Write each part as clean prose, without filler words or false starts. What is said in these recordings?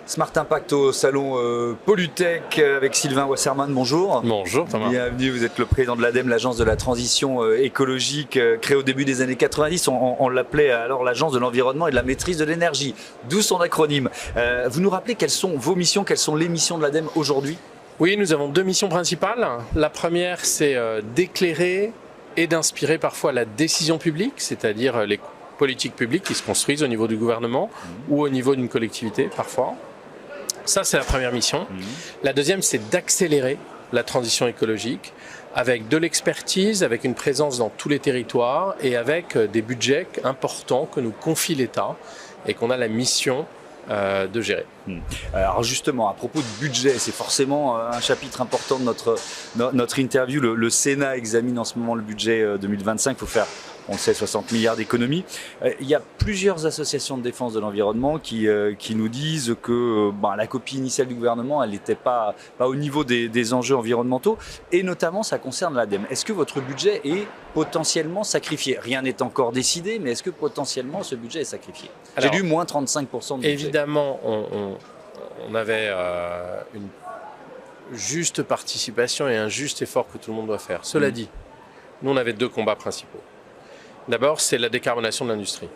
Smart Impact au salon Polytech avec Sylvain Wasserman, bonjour. Bonjour Thomas. Bienvenue, vous êtes le président de l'ADEME, l'agence de la transition écologique, créée au début des années 90. On l'appelait alors l'agence de l'environnement et de la maîtrise de l'énergie, d'où son acronyme. Vous nous rappelez quelles sont vos missions, quelles sont les missions de l'ADEME aujourd'hui? Oui, nous avons deux missions principales. La première, c'est d'éclairer et d'inspirer parfois la décision publique, c'est-à-dire les politiques publiques qui se construisent au niveau du gouvernement ou au niveau d'une collectivité parfois. Ça, c'est la première mission. La deuxième, c'est d'accélérer la transition écologique avec de l'expertise, avec une présence dans tous les territoires et avec des budgets importants que nous confie l'État et qu'on a la mission de gérer. Alors justement, à propos de budget, c'est forcément un chapitre important de notre interview. Le Sénat examine en ce moment le budget 2025. Il faut faire, on le sait, 60 milliards d'économies. Il y a plusieurs associations de défense de l'environnement qui nous disent que la copie initiale du gouvernement, elle n'était pas au niveau des enjeux environnementaux. Et notamment, ça concerne l'ADEME. Est-ce que votre budget est potentiellement sacrifié? Rien n'est encore décidé, mais est-ce que potentiellement ce budget est sacrifié? J'ai lu moins 35% de budget. Évidemment, on avait une juste participation et un juste effort que tout le monde doit faire. Cela dit, nous on avait deux combats principaux. D'abord, c'est la décarbonation de l'industrie.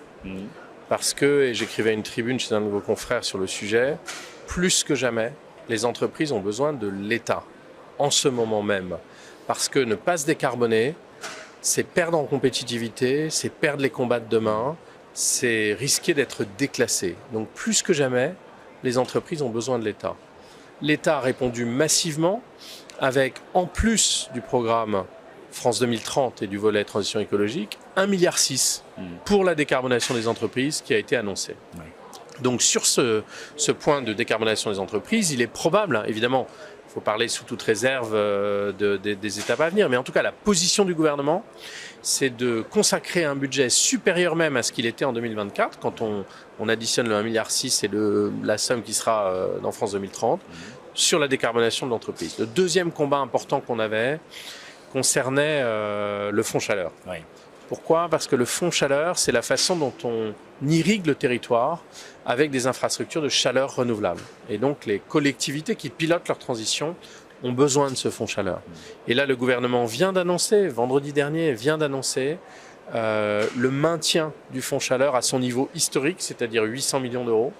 Parce que, et j'écrivais une tribune chez un de vos confrères sur le sujet, plus que jamais, les entreprises ont besoin de l'État, en ce moment même. Parce que ne pas se décarboner, c'est perdre en compétitivité, c'est perdre les combats de demain, c'est risquer d'être déclassé. Donc plus que jamais, les entreprises ont besoin de l'État. L'État a répondu massivement avec, en plus du programme France 2030 et du volet transition écologique, 1,6 milliard pour la décarbonation des entreprises qui a été annoncé. Oui. Donc sur ce point de décarbonation des entreprises, il est probable, évidemment, il faut parler sous toute réserve des étapes à venir, mais en tout cas la position du gouvernement, c'est de consacrer un budget supérieur même à ce qu'il était en 2024, quand on additionne le 1,6 milliard et la somme qui sera dans France 2030, sur la décarbonation de l'entreprise. Le deuxième combat important qu'on avait concernait le fonds chaleur. Oui. Pourquoi? Parce que le fonds chaleur, c'est la façon dont on irrigue le territoire avec des infrastructures de chaleur renouvelables. Et donc les collectivités qui pilotent leur transition ont besoin de ce fonds chaleur. Et là, le gouvernement vient d'annoncer, vendredi dernier, le maintien du fonds chaleur à son niveau historique, c'est-à-dire 800 millions d'euros.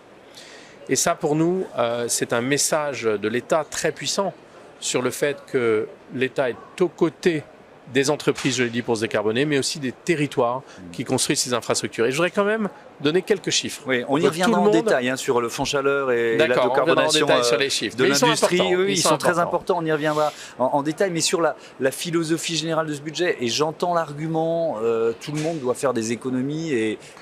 Et ça, pour nous, c'est un message de l'État très puissant sur le fait que l'État est aux côtés des entreprises, je l'ai dit, pour se décarboner, mais aussi des territoires qui construisent ces infrastructures. Et je voudrais quand même donner quelques chiffres. Oui, on y reviendra en détail sur le fonds chaleur et la décarbonation de l'industrie. Oui, ils sont très importants, on y reviendra en détail, mais sur la philosophie générale de ce budget. Et j'entends l'argument, tout le monde doit faire des économies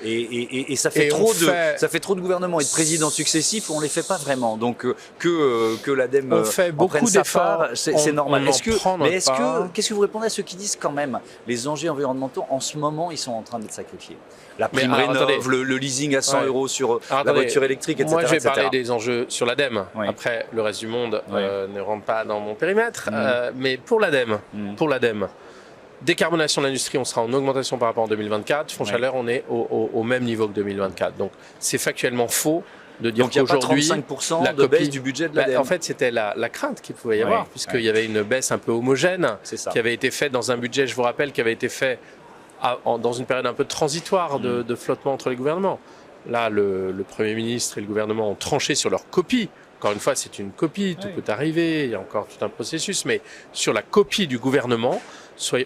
et ça fait trop de gouvernements et de présidents successifs, on ne les fait pas vraiment. Donc que l'ADEME en prenne sa part, c'est normal. Qu'est-ce que vous répondez à ceux qui disent quand même les enjeux environnementaux, en ce moment, ils sont en train d'être sacrifiés? La prime rénov, le leasing à 100 euros sur la voiture électrique, etc. Moi, je vais parler des enjeux sur l'ADEME. Oui. Après, le reste du monde ne rentre pas dans mon périmètre. Mais pour l'ADEME, décarbonation de l'industrie, on sera en augmentation par rapport à 2024. Fonds chaleur, on est au même niveau que 2024. Donc, c'est factuellement faux de dire qu'aujourd'hui, la baisse du budget de l'ADEME. En fait, c'était la crainte qu'il pouvait y avoir, puisqu'il y avait une baisse un peu homogène qui avait été faite dans un budget, je vous rappelle, qui avait été fait dans une période un peu transitoire de flottement entre les gouvernements. Là, le Premier ministre et le gouvernement ont tranché sur leur copie. Encore une fois, c'est une copie, tout peut arriver, il y a encore tout un processus, mais sur la copie du gouvernement,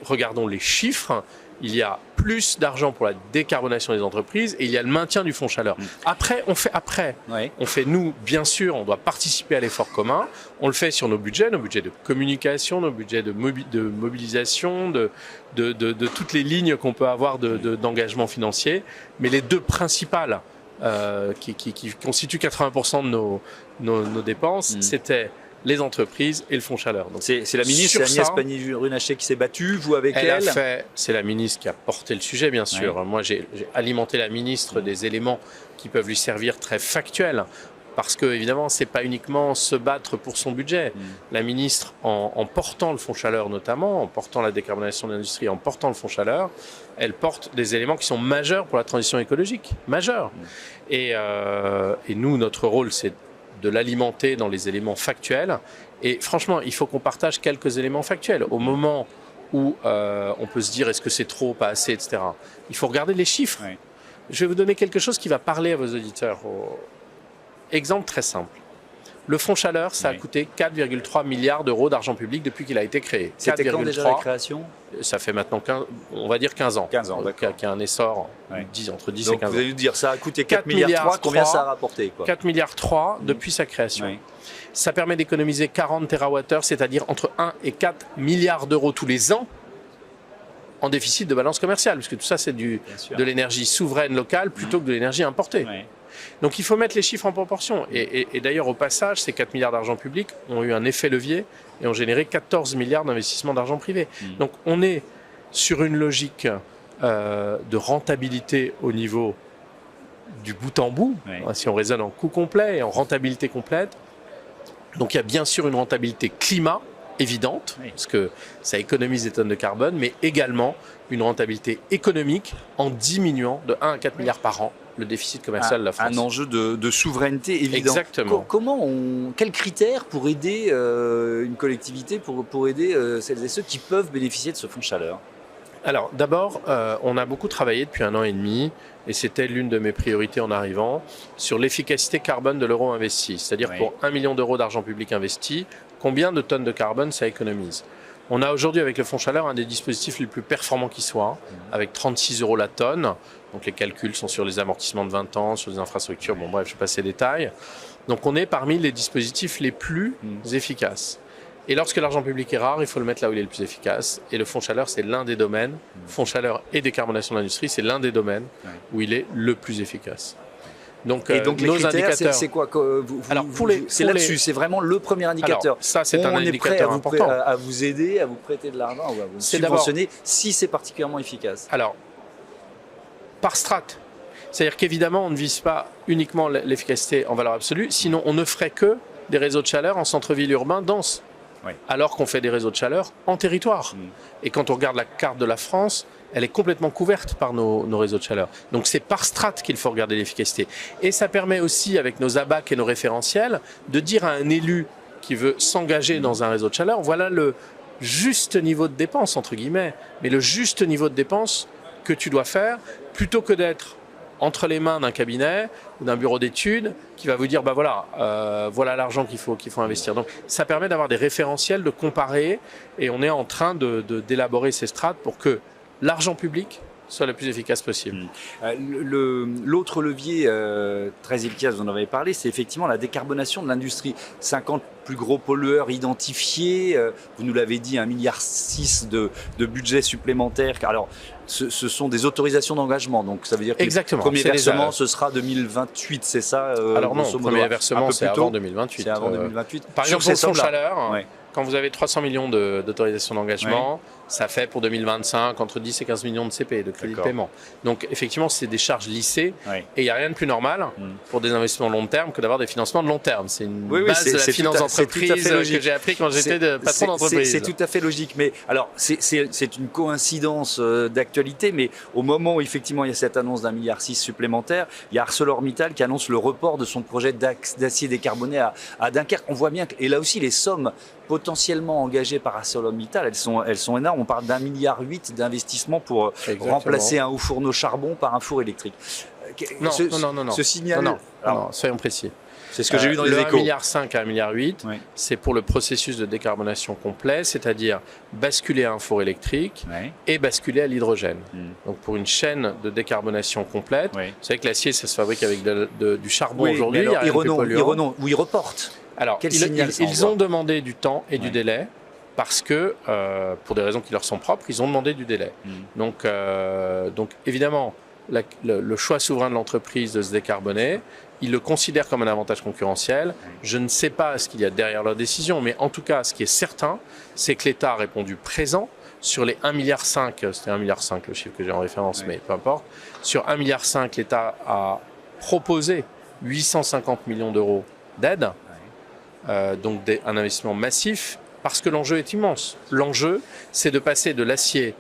regardons les chiffres, il y a plus d'argent pour la décarbonation des entreprises et il y a le maintien du fonds chaleur. Après, nous, bien sûr, on doit participer à l'effort commun. On le fait sur nos budgets de communication, nos budgets de mobilisation, de toutes les lignes qu'on peut avoir d'engagement financier. Mais les deux principales qui constituent 80% de nos dépenses, c'était les entreprises et le fonds chaleur. C'est la ministre Agnès Pannier-Runacher qui s'est battue, vous avec elle. C'est la ministre qui a porté le sujet, bien sûr. Ouais. Moi, j'ai alimenté la ministre des éléments qui peuvent lui servir très factuels. Parce que, évidemment, ce n'est pas uniquement se battre pour son budget. La ministre, en portant le fonds chaleur notamment, en portant la décarbonation de l'industrie, en portant le fonds chaleur, elle porte des éléments qui sont majeurs pour la transition écologique. Majeurs. Et nous, notre rôle, c'est de l'alimenter dans les éléments factuels. Et franchement, il faut qu'on partage quelques éléments factuels. Au moment où on peut se dire est-ce que c'est trop, pas assez, etc. Il faut regarder les chiffres. Oui. Je vais vous donner quelque chose qui va parler à vos auditeurs. Exemple très simple. Le fonds chaleur, ça a coûté 4,3 milliards d'euros d'argent public depuis qu'il a été créé. C'était quand déjà la création ? Ça fait maintenant, on va dire 15 ans. 15 ans, d'accord. Qui a un essor entre 10 Donc et 15 ans. Vous allez nous dire, ça a coûté 4 milliards 3, combien ça a rapporté, quoi ? 4 milliards 3 depuis sa création. Oui. Ça permet d'économiser 40 TWh, c'est-à-dire entre 1 et 4 milliards d'euros tous les ans en déficit de balance commerciale, puisque tout ça, c'est de l'énergie souveraine locale plutôt que de l'énergie importée. Oui. Donc il faut mettre les chiffres en proportion. Et d'ailleurs, au passage, ces 4 milliards d'argent public ont eu un effet levier et ont généré 14 milliards d'investissements d'argent privé. Donc on est sur une logique de rentabilité au niveau du bout en bout, si on raisonne en coût complet et en rentabilité complète. Donc il y a bien sûr une rentabilité climat évidente, parce que ça économise des tonnes de carbone, mais également une rentabilité économique en diminuant de 1 à 4 milliards par an le déficit commercial de la France. Un enjeu de souveraineté évident. Exactement. Quels critères pour aider une collectivité, pour aider celles et ceux qui peuvent bénéficier de ce fonds chaleur ? Alors d'abord, on a beaucoup travaillé depuis 1 an et demi, et c'était l'une de mes priorités en arrivant, sur l'efficacité carbone de l'euro investi. C'est-à-dire pour 1 million d'euros d'argent public investi, combien de tonnes de carbone ça économise ? On a aujourd'hui avec le fonds chaleur un des dispositifs les plus performants qui soit, avec 36 € la tonne. Donc les calculs sont sur les amortissements de 20 ans, sur les infrastructures, bon bref, je passe les détails. Donc on est parmi les dispositifs les plus efficaces. Et lorsque l'argent public est rare, il faut le mettre là où il est le plus efficace. Et le fonds chaleur, c'est l'un des domaines, fonds chaleur et décarbonation de l'industrie, c'est l'un des domaines où il est le plus efficace. Donc, et donc les critères, c'est quoi c'est là-dessus, c'est vraiment le premier indicateur. Alors, ça, c'est un indicateur important. On est prêt à vous aider, à vous prêter de l'argent, ou à vous subventionner si c'est particulièrement efficace. Alors, par strate. C'est-à-dire qu'évidemment, on ne vise pas uniquement l'efficacité en valeur absolue, sinon on ne ferait que des réseaux de chaleur en centre-ville urbain dense, alors qu'on fait des réseaux de chaleur en territoire. Et quand on regarde la carte de la France, elle est complètement couverte par nos réseaux de chaleur. Donc c'est par strate qu'il faut regarder l'efficacité. Et ça permet aussi, avec nos ABAC et nos référentiels, de dire à un élu qui veut s'engager dans un réseau de chaleur, voilà le juste niveau de dépense, entre guillemets, mais le juste niveau de dépense que tu dois faire, plutôt que d'être entre les mains d'un cabinet ou d'un bureau d'études qui va vous dire bah voilà l'argent qu'il faut investir. Donc ça permet d'avoir des référentiels, de comparer, et on est en train d'élaborer ces strates pour que l'argent public soit le plus efficace possible. L'autre levier très efficace, vous en avez parlé, c'est effectivement la décarbonation de l'industrie. 50 plus gros pollueurs identifiés, vous nous l'avez dit, 1,6 milliard de budget supplémentaire. Alors, ce sont des autorisations d'engagement, donc ça veut dire que le premier versement, ce sera 2028, c'est ça Alors non, le premier versement, c'est avant 2028. C'est avant 2028. Par exemple, pour le fonds chaleur, quand vous avez 300 millions d'autorisations d'engagement, ça fait pour 2025 entre 10 et 15 millions de CP, de crédit de paiement. Donc effectivement, c'est des charges lissées, et il n'y a rien de plus normal pour des investissements long terme que d'avoir des financements de long terme. C'est une base de la finance d'entreprise que j'ai appris quand j'étais patron d'entreprise. C'est tout à fait logique, mais alors c'est une coïncidence d'actualité, mais au moment où effectivement il y a cette annonce d'1,6 milliard supplémentaire, il y a ArcelorMittal qui annonce le report de son projet d'acier décarboné à Dunkerque. On voit bien que, et là aussi les sommes potentiellement engagées par ArcelorMittal, elles sont énormes. On parle d'1,8 milliard d'investissement pour remplacer un haut fourneau charbon par un four électrique. Non. Ce signal... Non, soyons précis. C'est ce que j'ai vu dans les échos. 1,5 milliard à 1,8 milliard, c'est pour le processus de décarbonation complet, c'est-à-dire basculer à un four électrique et basculer à l'hydrogène. Donc pour une chaîne de décarbonation complète, vous savez que l'acier, ça se fabrique avec du charbon aujourd'hui. Ils reportent. Alors, ils ont demandé du temps et du délai parce que, pour des raisons qui leur sont propres, ils ont demandé du délai. Donc évidemment, le choix souverain de l'entreprise de se décarboner, ils le considèrent comme un avantage concurrentiel. Je ne sais pas ce qu'il y a derrière leur décision, mais en tout cas, ce qui est certain, c'est que l'État a répondu présent sur les 1,5 milliard, c'était 1,5 milliard le chiffre que j'ai en référence, mais peu importe. Sur 1,5 milliard, l'État a proposé 850 millions d'euros d'aide. Donc un investissement massif, parce que l'enjeu est immense. L'enjeu, c'est de passer de l'acier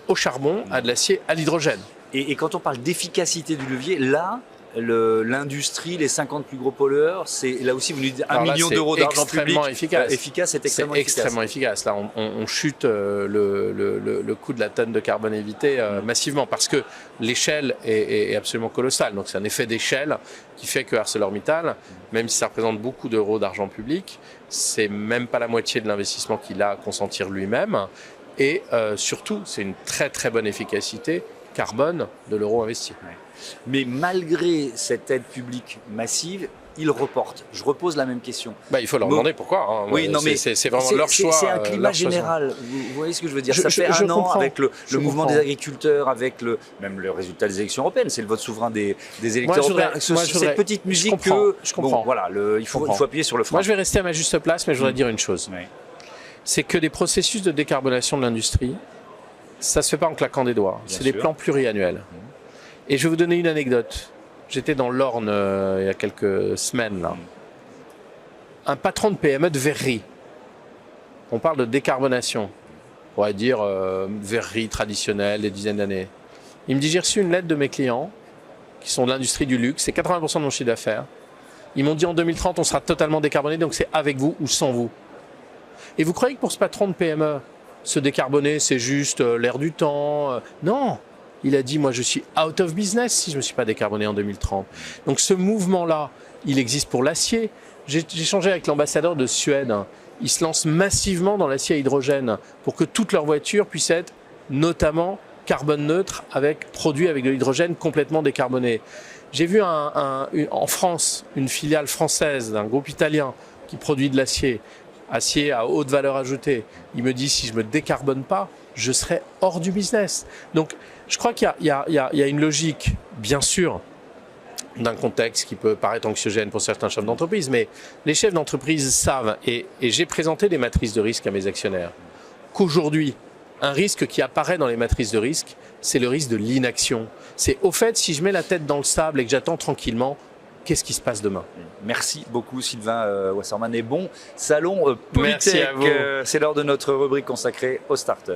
au charbon à de l'acier à l'hydrogène. Et quand on parle d'efficacité du levier, là, l'industrie, les 50 plus gros pollueurs, c'est là aussi vous nous dites 1 million d'euros d'argent public efficace, c'est extrêmement efficace. Là, on chute le coût de la tonne de carbone évité massivement parce que l'échelle est absolument colossale. Donc c'est un effet d'échelle qui fait que ArcelorMittal, même si ça représente beaucoup d'euros d'argent public, c'est même pas la moitié de l'investissement qu'il a à consentir lui-même. Et surtout, c'est une très très bonne efficacité carbone de l'euro investi. Mais malgré cette aide publique massive, ils reportent. Je repose la même question. Il faut leur demander pourquoi. Oui, non, mais c'est vraiment leur choix. C'est un climat général. Vous voyez ce que je veux dire? Ça fait un an avec le mouvement des agriculteurs, avec même le résultat des élections européennes. C'est le vote souverain des électeurs européens. Cette petite musique je comprends. Voilà, il faut appuyer sur le frein. Moi, je vais rester à ma juste place, mais je voudrais dire une chose. Oui. C'est que les processus de décarbonation de l'industrie, ça ne se fait pas en claquant des doigts. C'est des plans pluriannuels. Et je vais vous donner une anecdote. J'étais dans l'Orne il y a quelques semaines. Là. Un patron de PME de verrerie. On parle de décarbonation. On pourrait dire verrerie traditionnelle, des dizaines d'années. Il me dit, j'ai reçu une lettre de mes clients, qui sont de l'industrie du luxe, c'est 80% de mon chiffre d'affaires. Ils m'ont dit, en 2030, on sera totalement décarboné, donc c'est avec vous ou sans vous. Et vous croyez que pour ce patron de PME, se décarboner, c'est juste l'air du temps? Non. Il a dit, moi je suis out of business si je ne me suis pas décarboné en 2030. Donc ce mouvement-là, il existe pour l'acier. J'ai échangé avec l'ambassadeur de Suède. Ils se lancent massivement dans l'acier à hydrogène pour que toutes leurs voitures puissent être notamment carbone neutre, produits avec de l'hydrogène complètement décarboné. J'ai vu en France une filiale française d'un groupe italien qui produit de l'acier à haute valeur ajoutée. Il me dit, si je ne me décarbone pas, je serai hors du business. Donc, je crois qu'il y a une logique, bien sûr, d'un contexte qui peut paraître anxiogène pour certains chefs d'entreprise, mais les chefs d'entreprise savent, et j'ai présenté des matrices de risque à mes actionnaires, qu'aujourd'hui, un risque qui apparaît dans les matrices de risque, c'est le risque de l'inaction. C'est au fait, si je mets la tête dans le sable et que j'attends tranquillement, qu'est-ce qui se passe demain? Merci beaucoup Sylvain Wasserman et bon salon Polytech. Merci à vous. C'est l'heure de notre rubrique consacrée aux startups.